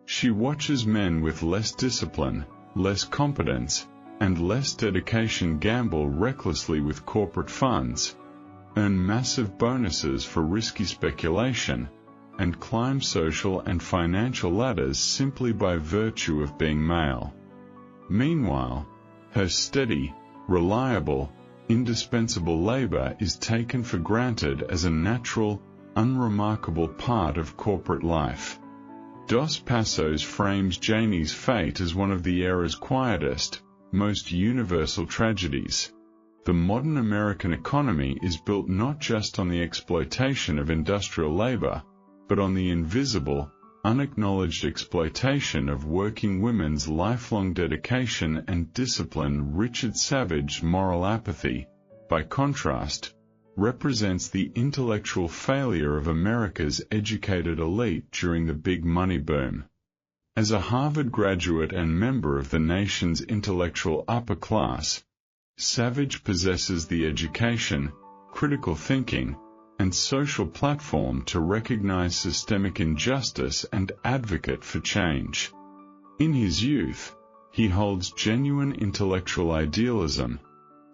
She watches men with less discipline, less competence, and less dedication gamble recklessly with corporate funds, earn massive bonuses for risky speculation, and climb social and financial ladders simply by virtue of being male. Meanwhile, her steady, reliable, indispensable labor is taken for granted as a natural, unremarkable part of corporate life. Dos Passos frames Janey's fate as one of the era's quietest, most universal tragedies. The modern American economy is built not just on the exploitation of industrial labor, but on the invisible, unacknowledged exploitation of working women's lifelong dedication and discipline. Richard Savage's moral apathy, by contrast, represents the intellectual failure of America's educated elite during the big money boom. As a Harvard graduate and member of the nation's intellectual upper class, Savage possesses the education, critical thinking, and social platform to recognize systemic injustice and advocate for change. In his youth, he holds genuine intellectual idealism,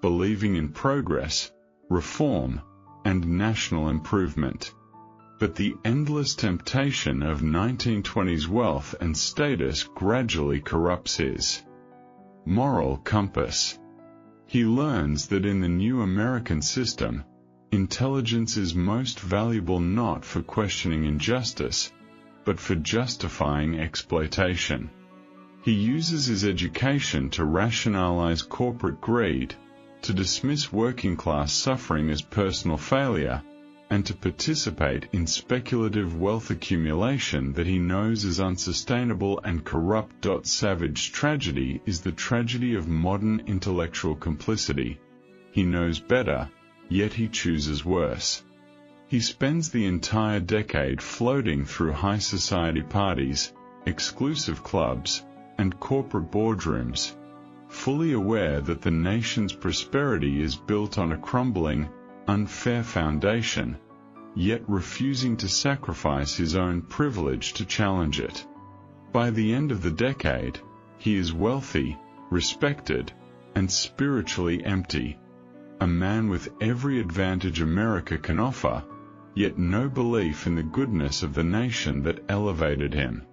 believing in progress, reform, and national improvement. But the endless temptation of 1920s wealth and status gradually corrupts his moral compass. He learns that in the new American system, intelligence is most valuable not for questioning injustice, but for justifying exploitation. He uses his education to rationalize corporate greed, to dismiss working-class suffering as personal failure, and to participate in speculative wealth accumulation that he knows is unsustainable and corrupt. Savage's tragedy is the tragedy of modern intellectual complicity. He knows better, yet he chooses worse. He spends the entire decade floating through high society parties, exclusive clubs, and corporate boardrooms, fully aware that the nation's prosperity is built on a crumbling, unfair foundation, yet refusing to sacrifice his own privilege to challenge it. By the end of the decade, he is wealthy, respected, and spiritually empty, a man with every advantage America can offer, yet no belief in the goodness of the nation that elevated him.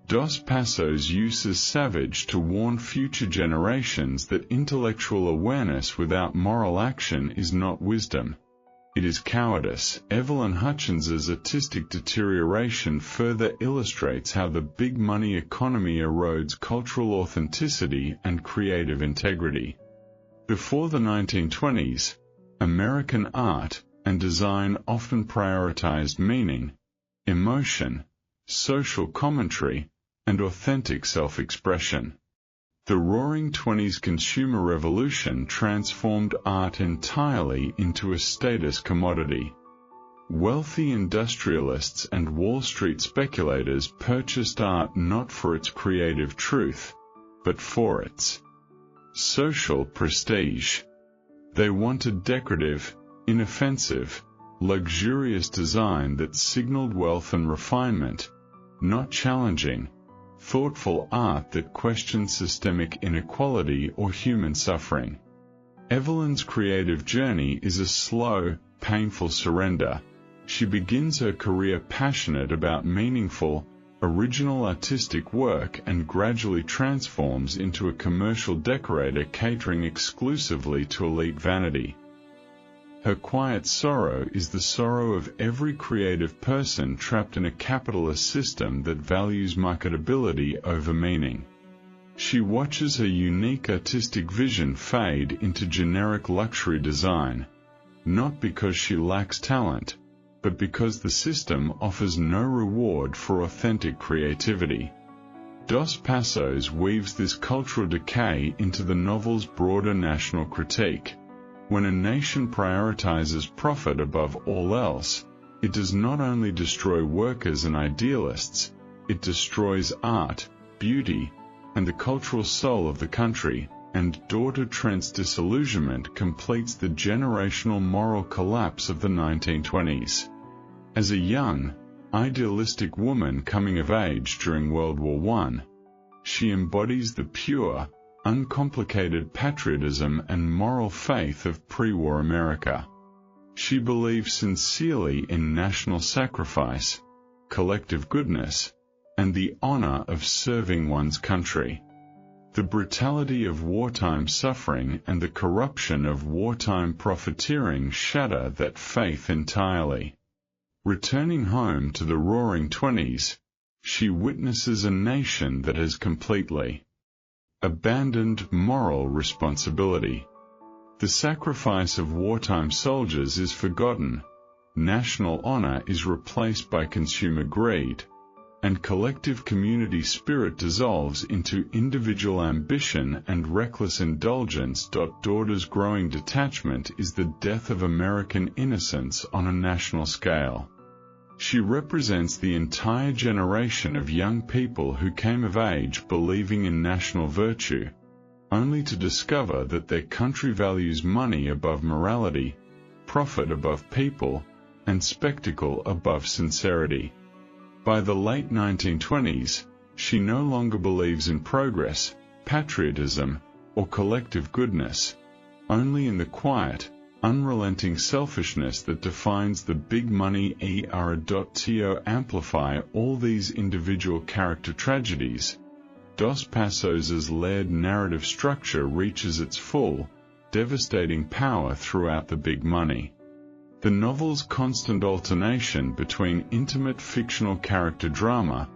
Dos Passos uses Savage to warn future generations that intellectual awareness without moral action is not wisdom. It is cowardice. Evelyn Hutchins's artistic deterioration further illustrates how the big money economy erodes cultural authenticity and creative integrity. Before the 1920s, American art and design often prioritized meaning, emotion, social commentary, and authentic self-expression. The Roaring Twenties consumer revolution transformed art entirely into a status commodity. Wealthy industrialists and Wall Street speculators purchased art not for its creative truth, but for its social prestige. They wanted decorative, inoffensive, luxurious design that signaled wealth and refinement, not challenging, thoughtful art that questioned systemic inequality or human suffering. Evelyn's creative journey is a slow, painful surrender. She begins her career passionate about meaningful, original artistic work and gradually transforms into a commercial decorator catering exclusively to elite vanity. Her quiet sorrow is the sorrow of every creative person trapped in a capitalist system that values marketability over meaning. She watches her unique artistic vision fade into generic luxury design, not because she lacks talent, but because the system offers no reward for authentic creativity. Dos Passos weaves this cultural decay into the novel's broader national critique. When a nation prioritizes profit above all else, it does not only destroy workers and idealists, it destroys art, beauty, and the cultural soul of the country, and Daughter Trent's disillusionment completes the generational moral collapse of the 1920s. As a young, idealistic woman coming of age during World War I, she embodies the pure, uncomplicated patriotism and moral faith of pre-war America. She believes sincerely in national sacrifice, collective goodness, and the honor of serving one's country. The brutality of wartime suffering and the corruption of wartime profiteering shatter that faith entirely. Returning home to the Roaring Twenties, she witnesses a nation that has completely abandoned moral responsibility. The sacrifice of wartime soldiers is forgotten, national honor is replaced by consumer greed, and collective community spirit dissolves into individual ambition and reckless indulgence. Daughter's growing detachment is the death of American innocence on a national scale. She represents the entire generation of young people who came of age believing in national virtue, only to discover that their country values money above morality, profit above people, and spectacle above sincerity. By the late 1920s, she no longer believes in progress, patriotism, or collective goodness, only in the quiet, unrelenting selfishness that defines the big money era. To amplify all these individual character tragedies, Dos Passos's layered narrative structure reaches its full, devastating power throughout the big money. The novel's constant alternation between intimate fictional character drama,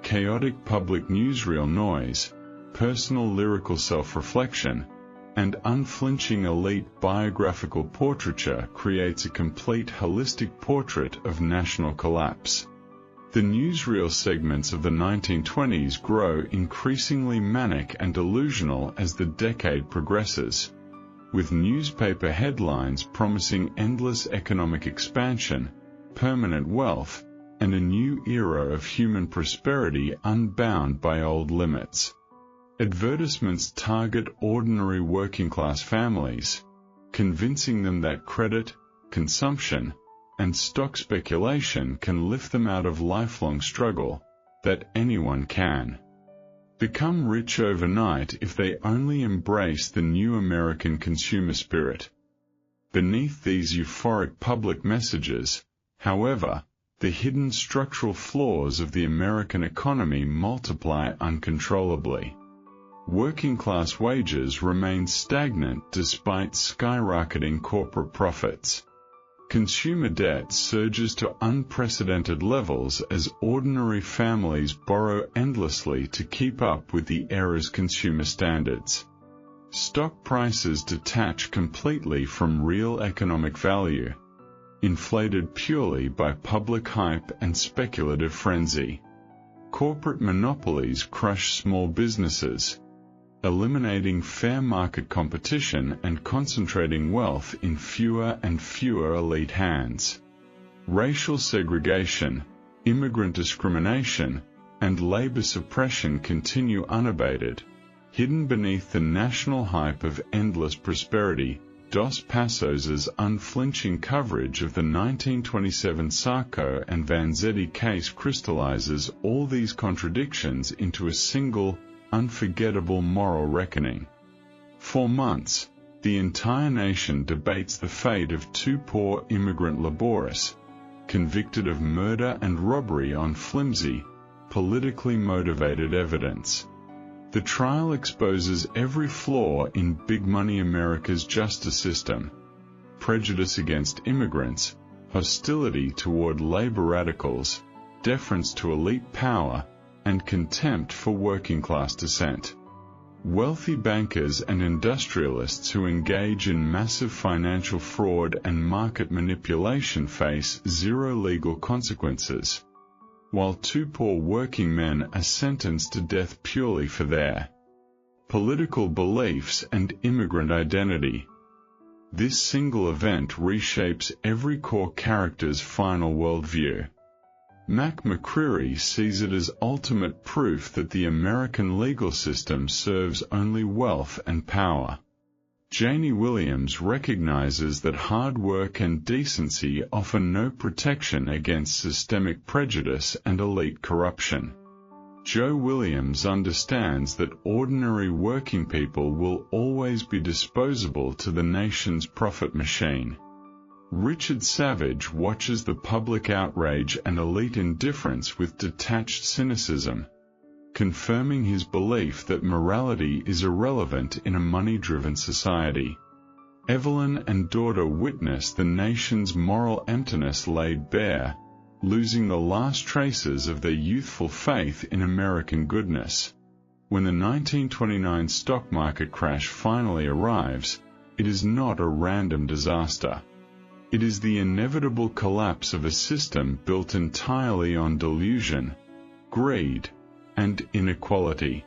chaotic public newsreel noise, personal lyrical self-reflection, and unflinching elite biographical portraiture creates a complete holistic portrait of national collapse. The newsreel segments of the 1920s grow increasingly manic and delusional as the decade progresses, with newspaper headlines promising endless economic expansion, permanent wealth, and a new era of human prosperity unbound by old limits. Advertisements target ordinary working-class families, convincing them that credit, consumption, and stock speculation can lift them out of lifelong struggle, that anyone can become rich overnight if they only embrace the new American consumer spirit. Beneath these euphoric public messages, however, the hidden structural flaws of the American economy multiply uncontrollably. Working-class wages remain stagnant despite skyrocketing corporate profits. Consumer debt surges to unprecedented levels as ordinary families borrow endlessly to keep up with the era's consumer standards. Stock prices detach completely from real economic value, inflated purely by public hype and speculative frenzy. Corporate monopolies crush small businesses, eliminating fair market competition and concentrating wealth in fewer and fewer elite hands. Racial segregation, immigrant discrimination, and labor suppression continue unabated, hidden beneath the national hype of endless prosperity. Dos Passos's unflinching coverage of the 1927 Sacco and Vanzetti case crystallizes all these contradictions into a single, unforgettable moral reckoning. For months, the entire nation debates the fate of two poor immigrant laborists, convicted of murder and robbery on flimsy, politically motivated evidence. The trial exposes every flaw in big money America's justice system: prejudice against immigrants, hostility toward labor radicals, deference to elite power, and contempt for working-class dissent. Wealthy bankers and industrialists who engage in massive financial fraud and market manipulation face zero legal consequences, while two poor working men are sentenced to death purely for their political beliefs and immigrant identity. This single event reshapes every core character's final worldview. McCreary sees it as ultimate proof that the American legal system serves only wealth and power. Janey recognizes that hard work and decency offer no protection against systemic prejudice and elite corruption. Joe Williams understands that ordinary working people will always be disposable to the nation's profit machine. Richard Savage watches the public outrage and elite indifference with detached cynicism, confirming his belief that morality is irrelevant in a money-driven society. Eveline and daughter witness the nation's moral emptiness laid bare, losing the last traces of their youthful faith in American goodness. When the 1929 stock market crash finally arrives, it is not a random disaster. It is the inevitable collapse of a system built entirely on delusion, greed, and inequality.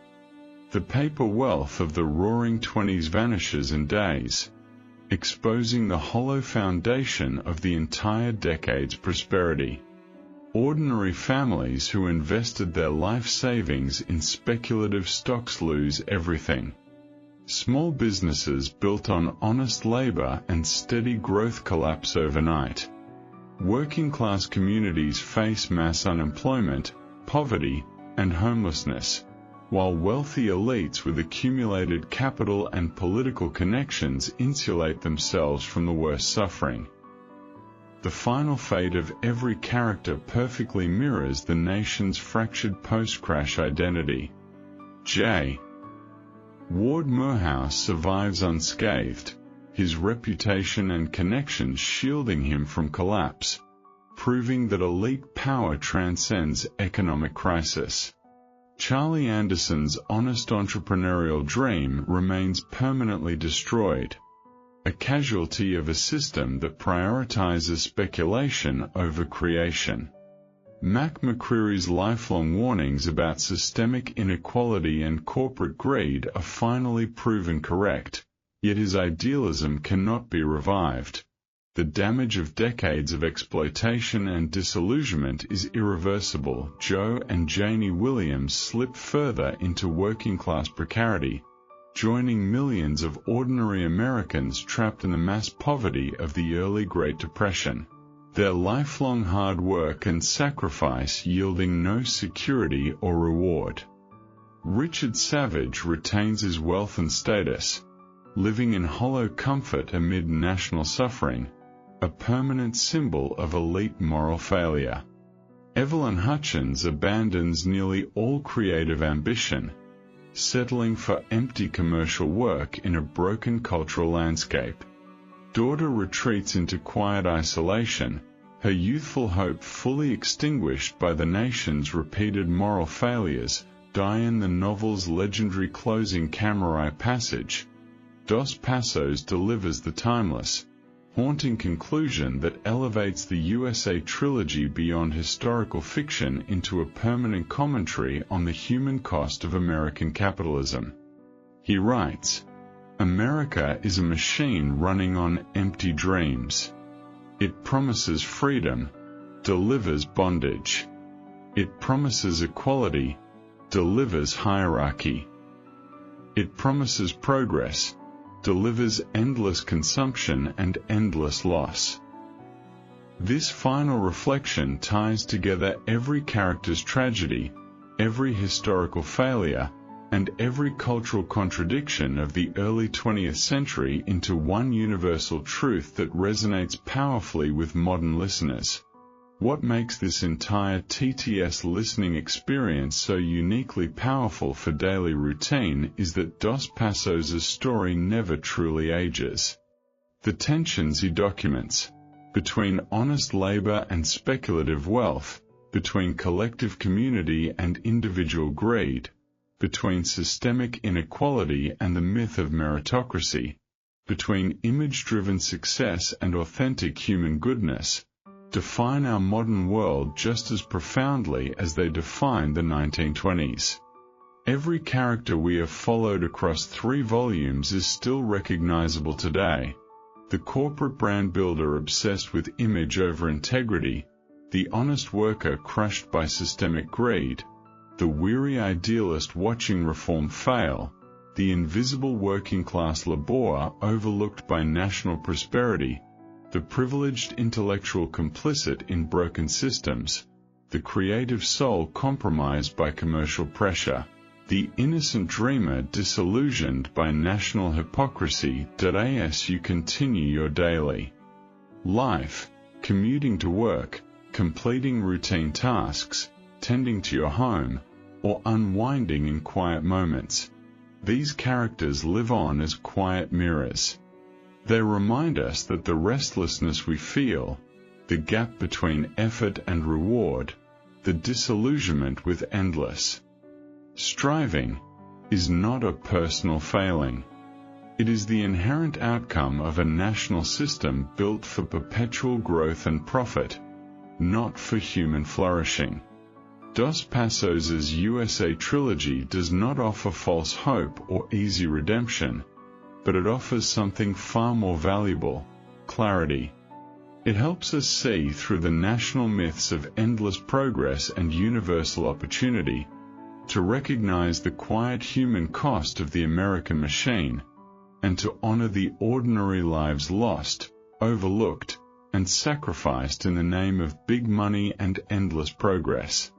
The paper wealth of the roaring Twenties vanishes in days, exposing the hollow foundation of the entire decade's prosperity. Ordinary families who invested their life savings in speculative stocks lose everything. Small businesses built on honest labor and steady growth collapse overnight. Working-class communities face mass unemployment, poverty, and homelessness, while wealthy elites with accumulated capital and political connections insulate themselves from the worst suffering. The final fate of every character perfectly mirrors the nation's fractured post-crash identity. J. Ward Moorehouse survives unscathed, his reputation and connections shielding him from collapse, proving that elite power transcends economic crisis. Charley Anderson's honest entrepreneurial dream remains permanently destroyed, a casualty of a system that prioritizes speculation over creation. McCreary's lifelong warnings about systemic inequality and corporate greed are finally proven correct, yet his idealism cannot be revived. The damage of decades of exploitation and disillusionment is irreversible. Joe and Janey slip further into working-class precarity, joining millions of ordinary Americans trapped in the mass poverty of the early Great Depression. Their lifelong hard work and sacrifice yielding no security or reward. Richard Savage retains his wealth and status, living in hollow comfort amid national suffering, a permanent symbol of elite moral failure. Evelyn Hutchins abandons nearly all creative ambition, settling for empty commercial work in a broken cultural landscape. Daughter retreats into quiet isolation, her youthful hope fully extinguished by the nation's repeated moral failures. Die in the novel's legendary closing camera passage. Dos Passos delivers the timeless, haunting conclusion that elevates the USA Trilogy beyond historical fiction into a permanent commentary on the human cost of American capitalism. He writes, "America is a machine running on empty dreams. It promises freedom, delivers bondage. It promises equality, delivers hierarchy. It promises progress, delivers endless consumption and endless loss." This final reflection ties together every character's tragedy, every historical failure, and every cultural contradiction of the early 20th century into one universal truth that resonates powerfully with modern listeners. What makes this entire TTS listening experience so uniquely powerful for daily routine is that Dos Passos' story never truly ages. The tensions he documents, between honest labor and speculative wealth, between collective community and individual greed, between systemic inequality and the myth of meritocracy, between image-driven success and authentic human goodness, define our modern world just as profoundly as they defined the 1920s. Every character we have followed across 3 volumes is still recognizable today. The corporate brand builder obsessed with image over integrity, the honest worker crushed by systemic greed, the weary idealist watching reform fail, the invisible working-class laborer overlooked by national prosperity, the privileged intellectual complicit in broken systems, the creative soul compromised by commercial pressure, the innocent dreamer disillusioned by national hypocrisy. As you continue your daily life, commuting to work, completing routine tasks, tending to your home, or unwinding in quiet moments, these characters live on as quiet mirrors. They remind us that the restlessness we feel, the gap between effort and reward, the disillusionment with endless striving, is not a personal failing. It is the inherent outcome of a national system built for perpetual growth and profit, not for human flourishing. Dos Passos' USA Trilogy does not offer false hope or easy redemption, but it offers something far more valuable: clarity. It helps us see through the national myths of endless progress and universal opportunity, to recognize the quiet human cost of the American machine, and to honor the ordinary lives lost, overlooked, and sacrificed in the name of big money and endless progress.